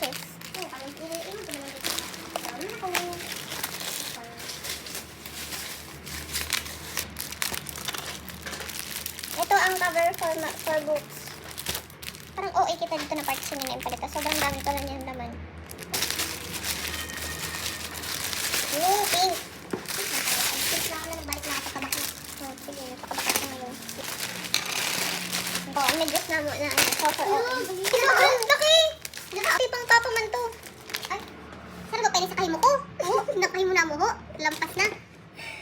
purchase. Oh, parang iyon ko naman dito. Dami na ko. Ito ang cover for books. Parang OA kita dito na partition nila yung palito. Sobrang dami ko lang yung laman. Pink! Pink na ako na nagbalik na ako sa kabak na. Oh, sige, pakabak na ngayon. Ito, medyos na mo na cover OA. Ang laki! Laki pang papa man to. Ay, saan ba pwede sa kahimo ko? Oo, nakahimo na mo ho. Lampas na.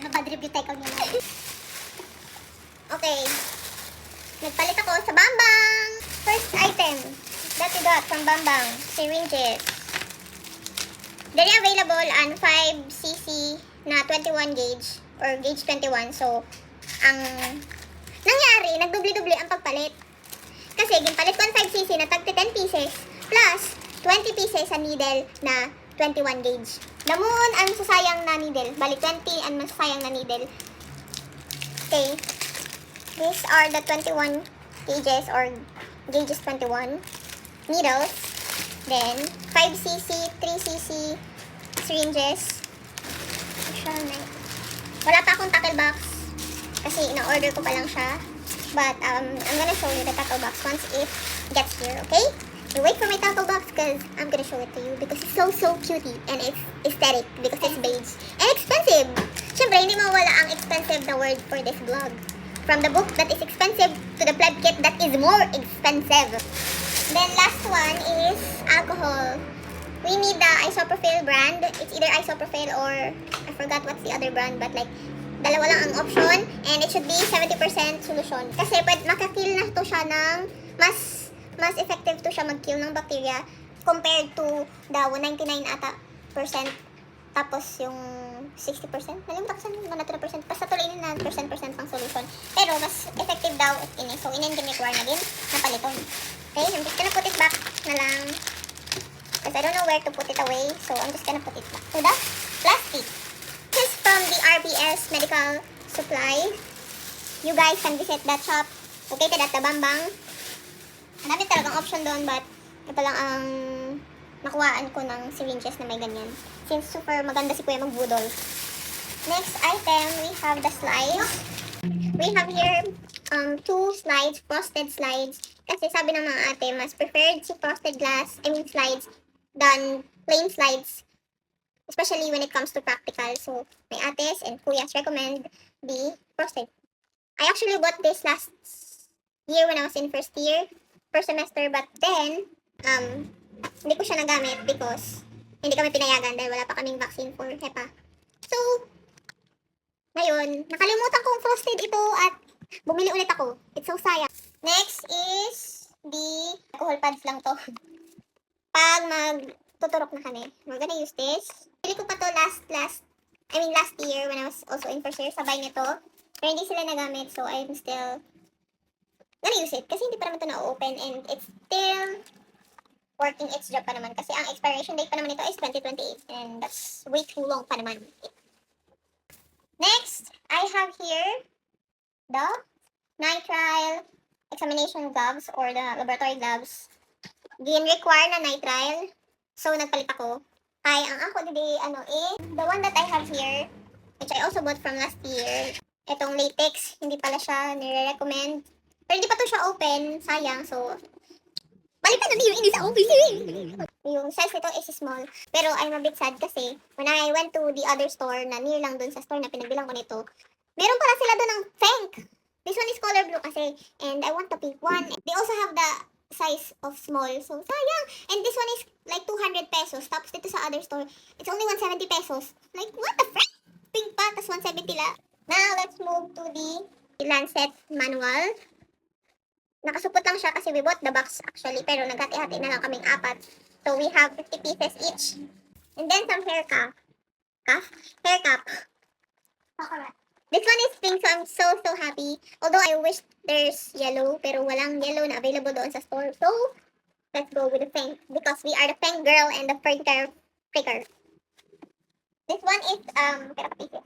Babad review tayo niya na. Okay. Nagpalit ako sa Bambang. First item that we got from Bambang, syringes. They're available on 5cc na 21 gauge or gauge 21. So, ang nangyari, nagdubli-dubli ang pagpalit. Kasi, gimpalit ko ang 5cc na tag 10 pieces plus 20 pieces sa needle na 21 gauge. Damun ang sasayang na needle. Bali, 20 ang masasayang na needle. Okay. These are the 21 gauges or gauges 21 needles. Then, 5cc, 3cc syringes. Wala pa akong tackle box kasi ina-order ko pa lang siya. But, I'm gonna show you the tackle box once it gets here, okay? You wait for my tackle box because I'm gonna show it to you because it's so cutie and it's aesthetic because it's beige. And expensive! Siyempre, hindi mawala ang expensive na word for this vlog. From the book that is expensive to the pleb kit that is more expensive. Then last one is alcohol. We need the isopropyl brand. It's either isopropyl or I forgot what's the other brand, but like dalawa lang ang option and it should be 70% solution. Kasi makakill na to siya ng mas effective to siya mag-kill ng bacteria compared to the 99 ata percent. Tapos yung 60%, nalimutan ko saan yung 100%, basta tuloy na percent pang solution. Pero mas effective daw ini. So, in-require na din na paliton. Okay, I'm just gonna put it back na lang. Because I don't know where to put it away. So, I'm just gonna put it back to the plastic. This is from the RBS Medical Supply. You guys can visit that shop located at the Bambang. Ang dami talagang option doon, but ito lang ang nakuhaan ko ng syringes na may ganyan. Since super maganda si Kuya magbudol. Next item, we have the slides. We have here 2 slides, frosted slides. Kasi sabi ng mga ate, mas preferred si frosted slides than plain slides. Especially when it comes to practical. So, my ates and kuyas recommend the frosted. I actually bought this last year when I was in first semester. But then, hindi ko siya nagamit because hindi kami pinayagan dahil wala pa kaming vaccine for HEPA. So, ngayon, nakalimutan kong frosted ito at bumili ulit ako. It's so sayang. Next is the alcohol pads lang to. Pag magtuturok na kami, we're gonna use this. Bili ko pa to last year when I was also in first year, sabay nito. Pero hindi sila nagamit, so I'm still gonna use it kasi hindi pa naman ito na-open and it's still working its job pa naman kasi ang expiration date pa naman ito is 2028 and that's way too long pa naman. Next, I have here the nitrile examination gloves or the laboratory gloves. Require na nitrile. So, nagpalit ako. Ay, ang ako today, the one that I have here, which I also bought from last year, itong latex, hindi pala siya nire-recommend. Pero hindi pa to siya open, sayang. So, balikan na yung hindi sa open. Yung size nito is small. Pero I'm a bit sad kasi when I went to the other store na near lang dun sa store na pinagbilang ko nito, meron pala sila dun ng pink. This one is color blue kasi and I want the pink one. They also have the size of small. So, sayang. And this one is like 200 pesos. Tapos dito sa other store, it's only 170 pesos. Like, what the frick? Pink pa, tapos 170 la. Now, let's move to the Lancet manual. Nakasupot lang siya kasi we bought the box actually, pero naghati-hati na lang kaming 4. So, we have 50 pieces each. And then, some hair cap. Hair cap. This one is pink, so I'm so happy. Although, I wish there's yellow, pero walang yellow na available doon sa store. So, let's go with the pink because we are the pink girl and the printer picker. This one is, pero pieces.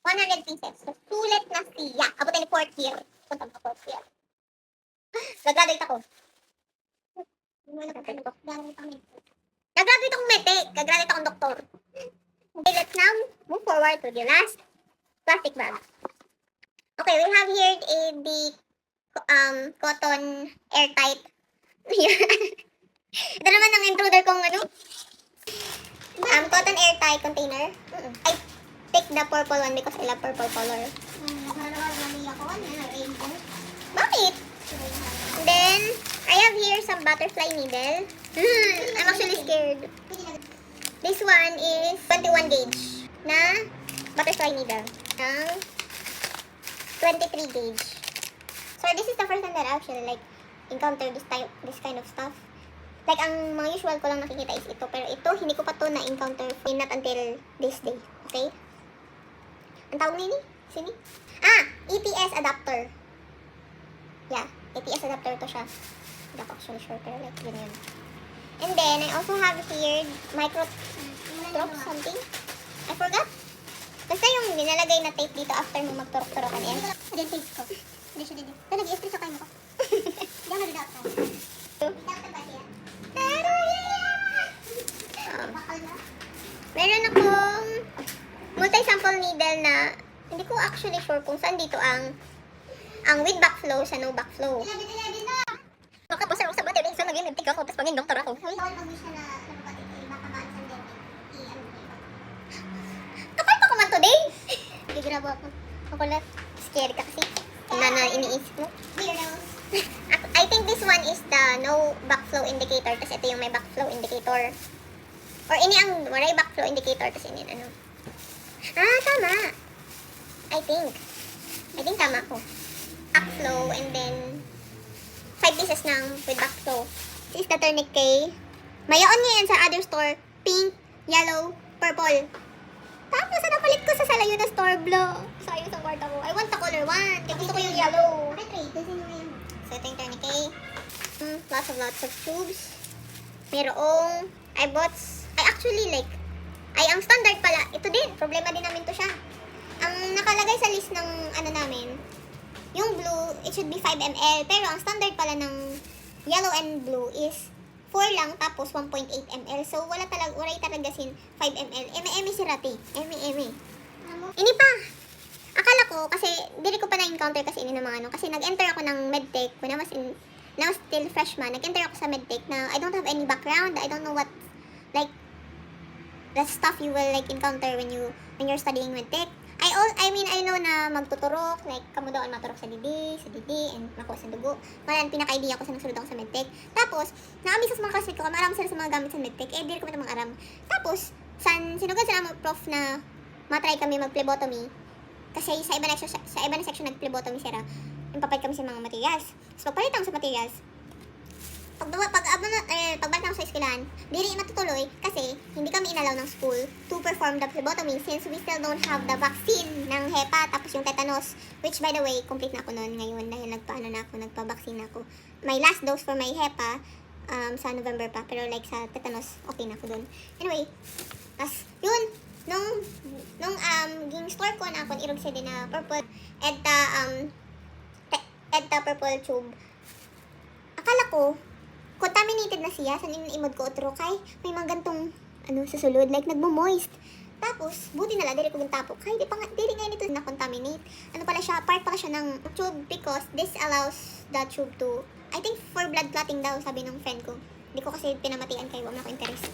100 pieces. So, sulit na siya. Abutin ni 4th year. Punta mo 4th year. Nag-graduate ako. Nag-graduate akong medtech. Nag-graduate akong doktor. Okay, let's now move forward to the last plastic bag. Okay, we have here the cotton airtight. Ito naman ang intruder kong ano. Cotton airtight container. I picked the purple one because I love purple color. Bakit? Then, I have here some butterfly needle. I'm actually scared. This one is 21 gauge na butterfly needle. Ng 23 gauge. So, this is the first time that I actually like encounter this kind of stuff. Like, ang mga usual ko lang nakikita is ito. Pero ito, hindi ko pa to na-encounter not until this day. Okay? Ang tawag nini? Sini? ETS adapter. Yeah, ETS adapter to siya. Hindi ako actually sure, pero like, yun. And then, I also have here micro drop something. I forgot. Basta yung nilalagay na tape dito after mo magturok-turokan yan. Then, tape ko. Hindi siya dito. Ito, nag-i-stress ako mo ko. Diyan na dito ako. Meron akong multi-sample needle na hindi ko actually sure kung saan dito ang with backflow sa no backflow. 11 na! Kapos sa battery, so nag-i-medtech ako, tapos maging doktor ako. Kapal pa ko man today! Hindi ginabo ako. Ako lang, scary ka kasi. Na iniisip mo. I think this one is the no backflow indicator, tapos ito yung may backflow indicator. Or ini ang waray backflow indicator, tapos ini ano. Tama! I think tama ko. Backflow and then 5 pieces ng with backflow. This is the tourniquet. Mayaon niya yan sa other store. Pink, yellow, purple. Tapos napalit ko sa Salayo na store blue. Sayang sa kwarta ko. I want the color one. Kaya gusto ko yung yellow. So ito yung tourniquet. Lots of tubes. Merong ang standard pala. Ito din. Problema din namin to siya. Ang nakalagay sa list ng ano namin, yung blue, it should be 5 ml. Pero ang standard pala ng yellow and blue is 4 lang, tapos 1.8 ml. So, wala talaga sin 5 ml. Eme si Rati. Eme. Ini pa. Akala ko, kasi, dili ko pa na-encounter kasi ini ng mga ano. Kasi nag-enter ako ng medtech when I was still freshman. Nag-enter ako sa medtech na I don't have any background. I don't know what, like, the stuff you will, like, encounter when you're studying medtech. I know na magtuturok, like, kamo daw maturok sa didi, and makuha sa dugo. Kaya pinaka-idea ko sa nagsulod ako sa medtech. Tapos, naami sa mga classmate ko, marami sila sa mga gamit sa medtech, di ko mga aram. Tapos, sinugad sila mga prof na matry kami mag-phlebotomy. Kasi sa iba na section nag-phlebotomy sila. Impapay kami sa mga materials. So, pagpalit ako sa materials, pagbalik ako sa eskwelahan, di rin matutuloy kasi hindi kami inalaw ng school to perform the phlebotomy since we still don't have the vaccine ng HEPA tapos yung tetanus, which by the way, complete na ako noon ngayon dahil nagpa-vaccine ako. My last dose for my HEPA sa November pa, pero like sa tetanus, okay na ako doon. Anyway, tas yun, nung ging store ko na ako, irog siya din na purple, edta purple tube. Akala ko, contaminated na siya sa imod ko otro kay may mga gantong sa sulod like nagmo-moist. Tapos buti na lang dili ko gintapok kay dili nga nito na contaminate. Pala siya, part pala siya ng tube because this allows the tube to, I think for blood clotting daw sabi ng friend ko. Hindi ko kasi pinamatian kay wala ko interest.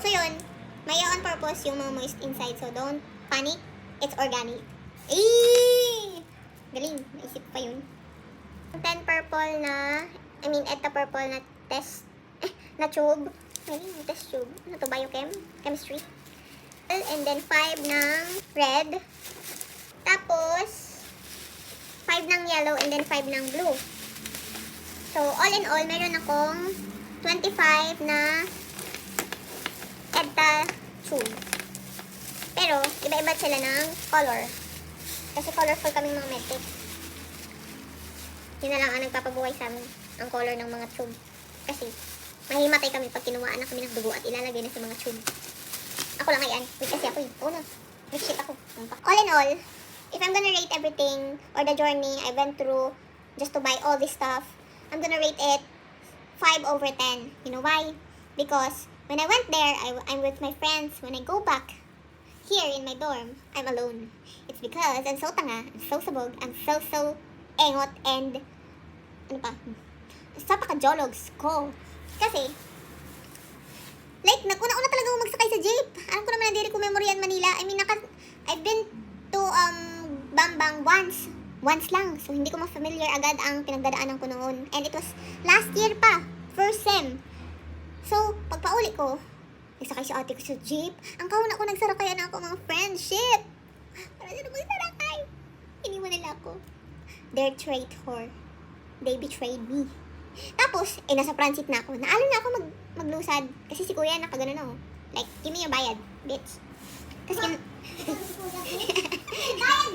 So yun, may on purpose yung mga moist inside, so don't panic, it's organic. Galing, naisip pa yun. 10 purple na ito purple na test na tube. Test tube. Ano to? Chemistry. And then 5 ng red. Tapos 5 ng yellow and then 5 ng blue. So, all in all, meron akong 25 na EDTA tube. Pero, iba-iba sila ng color. Kasi colorful kaming mga medtech. Yun na lang ang nagpapabuhay sa amin, ang color ng mga tube. Kasi, mahimatay kami pag kinuhaan na kami ng dugo at ilalagay na sa mga tube. Ako lang ayan. Wait, kasi ako Shit ako. All in all, if I'm gonna rate everything or the journey I went through just to buy all this stuff, I'm gonna rate it 5/10. You know why? Because When I went there, I'm with my friends. When I go back here in my dorm, I'm alone. It's because I'm so tanga, I'm so sabog, I'm so engot, and ano pa? Sa pakajologs ko. Kasi, like, nag-una-una talaga ako magsakay sa jeep. Alam ko naman na diri ko memoryan Manila. I mean, I've been to Bambang once. Once lang. So, hindi ko ma-familiar agad ang pinagdadaanan ko noon. And it was last year pa. First sem. So, pagpauli ko, nagsakay si ate ko sa jeep. Ang kauna ko nagsarakay na ako mga friendship. Para sila magsarakay. Iniwan nila ako. They're traitor. They betrayed me. Tapos, nasa transit na ako. Naalo na ako maglusad. Kasi si kuya nakagano na ako. Like, give me your bayad, bitch. Kasi bayad,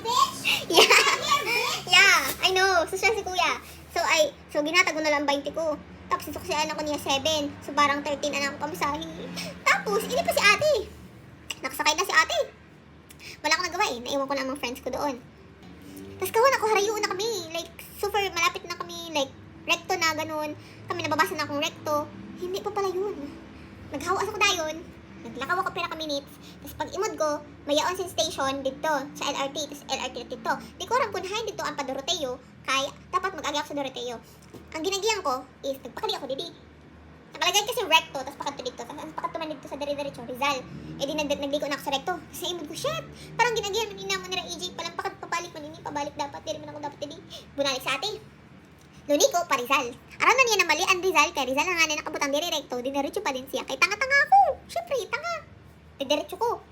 bitch? Yeah. Yeah, I know. So, siya si kuya. So ginatag ko na lang 20 ko. Tapos, isuksian ako niya 7. So, parang 13 na ako pamasahe. Tapos, ini pa si ate. Nakasakay na si ate. Wala akong nagawa eh. Naiwan ko na ang mga friends ko doon. Tapos, kawan ako, harayo na kami. Like, super malapit na kami. Like, recto na ganun. Kami nababasa na akong recto. Hindi pa pala yun. Naghawas ako dayon. Naglakaw ako pera ka minutes. Tapos pag imod ko, mayaon sa station dito sa LRT. Tapos LRT dito. Di ko alam kung hain dito ang pa Doroteo. Kaya dapat mag-agi ako sa Doroteo. Ang ginagiyan ko is nagpakali ako didi. Nakalagay kasi recto. Tapos pakanto dito. Tapos pakanto man dito sa dire-diretso Rizal. Eh di nagligo na ako sa recto. Sa imod ko, shit. Parang ginagiyan. Manina mo nila AJ. Palang pabalik manini. Pabalik dapat. Di rin man ako dapat didi. Bunalik sa ate. Luni ko pa Rizal. Aram na niya na mali ang Rizal. Kaya Rizal na nga na nakabutang dire-recto. Diniretso pa din siya. Kaya tanga-tanga ako. Siyempre, tanga. Diretso ko.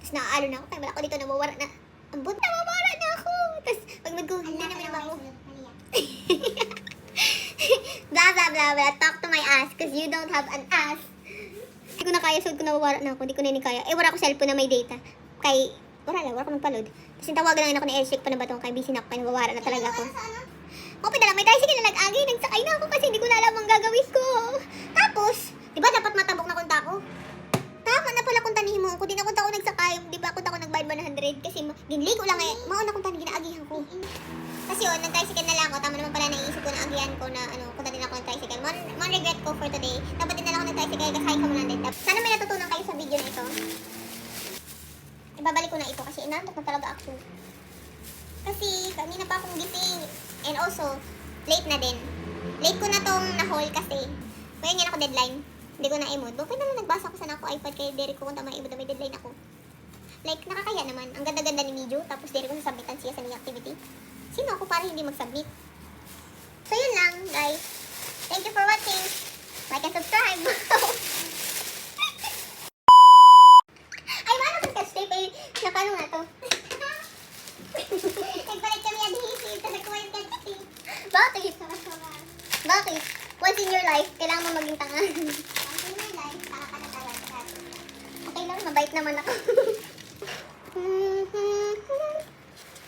Tapos naaalo na ako. Kaya wala ko dito nawawara na. Ambot, nawawara na ako. Tapos pag mag-google na naman ako. Blah, blah, blah, blah. Talk to my ass. Because you don't have an ass. Hindi ko na kaya. So, ko nawawara na ako. Hindi ko na kaya. Eh, wala ko cellphone na may data. Kay, wala ko magpaload. Tapos tawagan lang ako ni Elshik pa na batong. Kaya busy na ako. Kaya nawawara na talaga ako. Okay na lang, may tricycle na nag-agi, nagsakay na ako kasi hindi ko na alam ang gagawin ko. Tapos, di ba dapat matabok na kunta ko? Tama na pala kunta ni Himo ko, di na kunta ko nagsakay, di ba kunta ko nagbayad 100 kasi ginligo lang eh, mauna kunta ni ginaagihan ko. Kasi yun, nag-tricycle na lang ako, tama naman pala naisip ko na agihan ko na kunta din ako nag-tricycle. Mon regret ko for today, dapat din na lang ako nag-tricycle kasi ko 100. Sana may natutunan kayo sa video na ito. Ibabalik ko na ito kasi inantok na talaga ako. Kasi kanina pa akong gising. And also, late na din. Late ko na tong na-haul kasi kaya nga ako deadline. Hindi ko na i-mood. Bakit naman nagbasa ko sana ako iPad kay Derek ko kung tama i-mood na may deadline ako. Like, nakakaya naman. Ang ganda-ganda ni Mijo. Tapos Derek ko sasubmitan siya sa new activity. Sino ako para hindi mag-submit? So, yun lang, guys. Thank you for watching. Like and subscribe. Ay, paano sa catch tape? Ay, paano nga to? Nagbalik kami adhesive, tapos nakuha yung catching. Bakit? Bakit? Once in your life, kailangan mo maging tanga. Once in your life, tanga ka na talaga. Okay lang, mabait naman ako.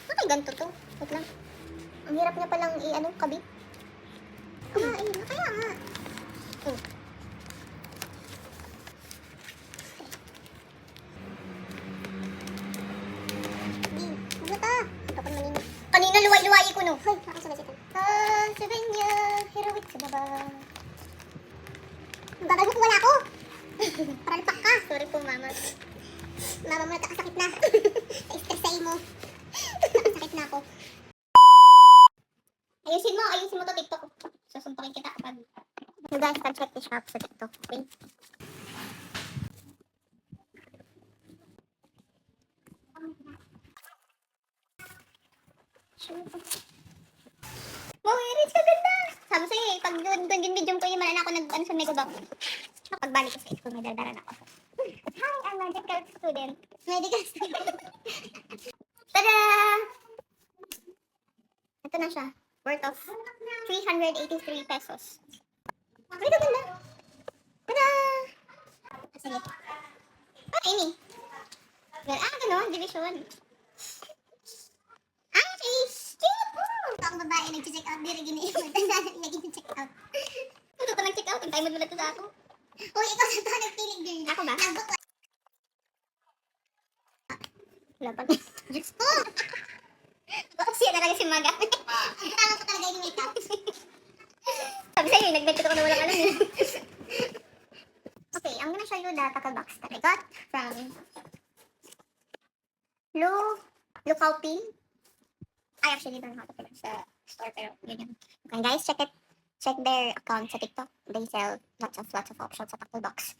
Okay, ganito to. Wait lang. Ang hirap niya palang kabit. Kumain na, kaya nga. Kanina luway-luway ko no. Hoy, nakasabay siya. Sabi niya, heroic sa baba. Magbabago ko wala ako. Para lipak ka. Sorry po, mama. Mama mo nagkakasakit na. Na-stressay mo. Nakasakit na ako. Ayusin mo to TikTok. Susuntokin kita kapag you guys can check this out sa TikTok. Okay? Wow, Rich, kaganda! Sabi sa'yo eh, pag video ko yung malala ako sa Megabox. Tsaka pagbalik ko sa school, may dardaran ako. Hi, I'm a medical student. Medical student. Tada! Ito na siya. Worth of 383 pesos. Ay, kaganda! Tada! Sige. Ini. Gano'n, division. Ang babae nag-check out, di rin gini-imod. Nag-check out. Ano pa nag-check out? Ang time mo na ito sa ako. Uy, ikaw sa ito nagpiling, girl. Ako ba? Wala pa. Oh! Bakit siya talaga si Maga? Tama ko talaga yung makeup. Sabi sa'yo, nag-bet ko na walang alam eh. Okay, I'm gonna show you the tackle box that I got from Lucaupi. I actually don't know how to pronounce the store, pero yun yun. Okay, guys, check it. Check their account sa TikTok. They sell lots of options sa tackle box.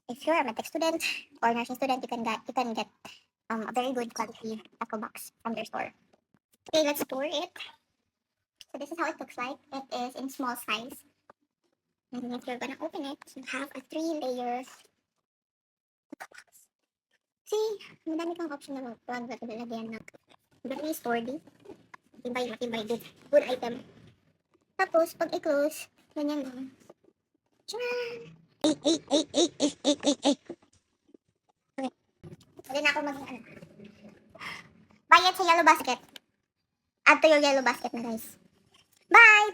If you're a medtech student or nursing student, you can get a very good quality tackle box from their store. Okay, let's pour it. So this is how it looks like. It is in small size. And if you're gonna open it, you have a 3-layer tackle box. See, madami kang option na mag-product na lagyan ng very sturdy. Matibay, good item. Tapos, pag i-close, ganyan lang. Tcharan! Okay. Pwede na ako buy it sa yellow basket. Add to your yellow basket na, guys. Bye!